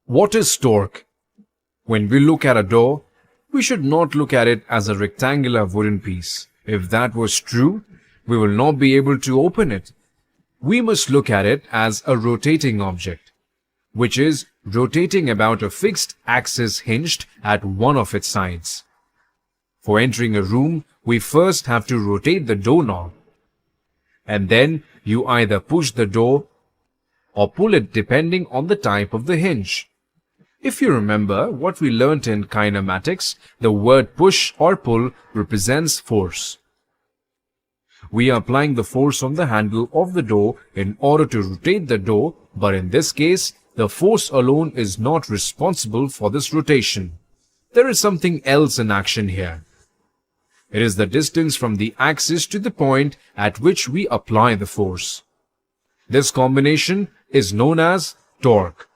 What is torque? When we look at a door, we should not look at it as a rectangular wooden piece. If that was true, we will not be able to open it. We must look at it as a rotating object, which is rotating about a fixed axis hinged at one of its sides. For entering a room, we first have to rotate the doorknob, and then you either push the door or pull it depending on the type of the hinge. If you remember what we learnt in kinematics, the word push or pull represents force. We are applying the force on the handle of the door in order to rotate the door, but in this case, the force alone is not responsible for this rotation. There is something else in action here. It is the distance from the axis to the point at which we apply the force. This combination is known as torque.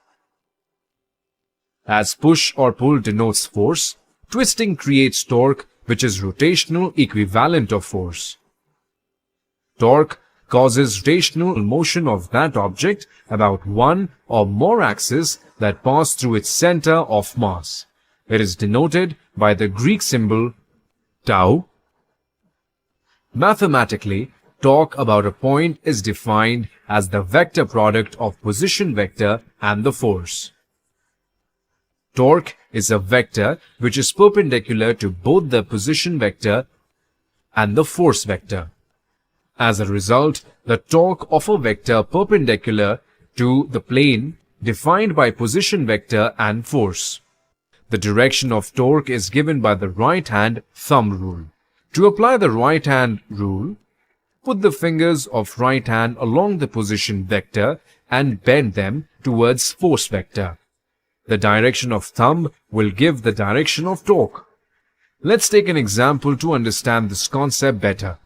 As push or pull denotes force, twisting creates torque, which is rotational equivalent of force. Torque causes rotational motion of that object about one or more axes that pass through its center of mass. It is denoted by the Greek symbol tau. Mathematically, torque about a point is defined as the vector product of position vector and the force. Torque is a vector which is perpendicular to both the position vector and the force vector. As a result, the torque of a vector perpendicular to the plane defined by position vector and force. The direction of torque is given by the right-hand thumb rule. To apply the right-hand rule, put the fingers of right hand along the position vector and bend them towards force vector. The direction of thumb will give the direction of torque. Let's take an example to understand this concept better.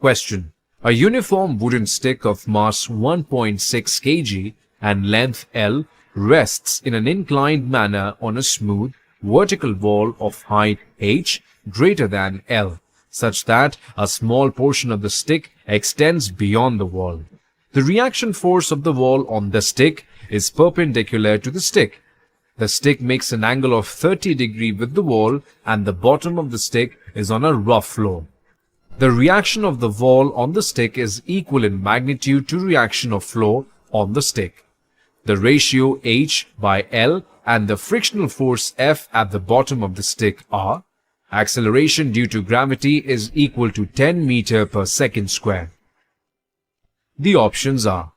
Question. A uniform wooden stick of mass 1.6 kg and length L rests in an inclined manner on a smooth, vertical wall of height h greater than L, such that a small portion of the stick extends beyond the wall. The reaction force of the wall on the stick is perpendicular to the stick. The stick makes an angle of 30 degrees with the wall and the bottom of the stick is on a rough floor. The reaction of the wall on the stick is equal in magnitude to reaction of floor on the stick. The ratio H by L and the frictional force F at the bottom of the stick are. Acceleration due to gravity is equal to 10 meters per second square. The options are.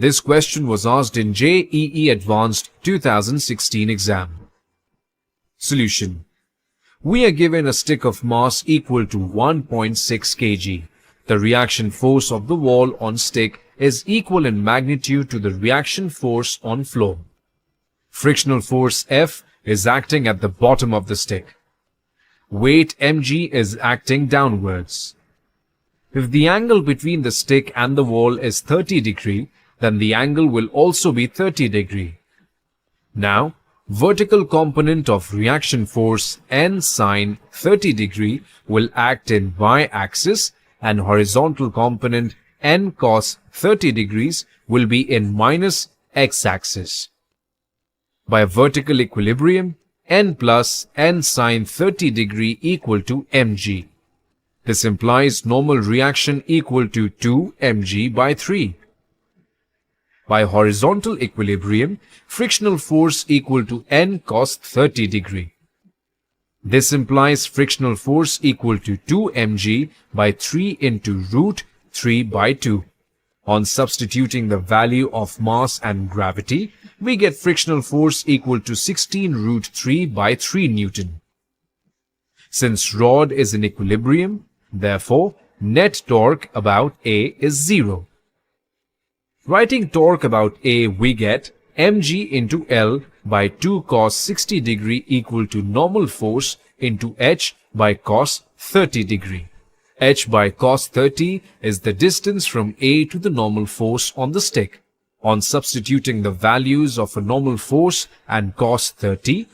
This question was asked in JEE Advanced 2016 exam. Solution. We are given a stick of mass equal to 1.6 kg. The reaction force of the wall on stick is equal in magnitude to the reaction force on floor. Frictional force F is acting at the bottom of the stick. Weight mg is acting downwards. If the angle between the stick and the wall is 30 degrees, then the angle will also be 30 degrees. Now, vertical component of reaction force N sine 30 degrees will act in y-axis and horizontal component N cos 30 degrees will be in minus x-axis. By vertical equilibrium, N plus N sine 30 degrees equal to mg. This implies normal reaction equal to 2 mg by 3. By horizontal equilibrium, frictional force equal to N cos 30 degrees. This implies frictional force equal to 2 mg by 3 into root 3 by 2. On substituting the value of mass and gravity, we get frictional force equal to 16 root 3 by 3 Newton. Since rod is in equilibrium, therefore, net torque about A is 0. Writing torque about A, we get mg into L by 2 cos 60 degrees equal to normal force into h by cos 30 degrees. H by cos 30 is the distance from A to the normal force on the stick. On substituting the values of a normal force and cos 30,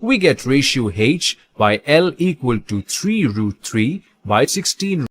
we get ratio H by L equal to 3 root 3 by 16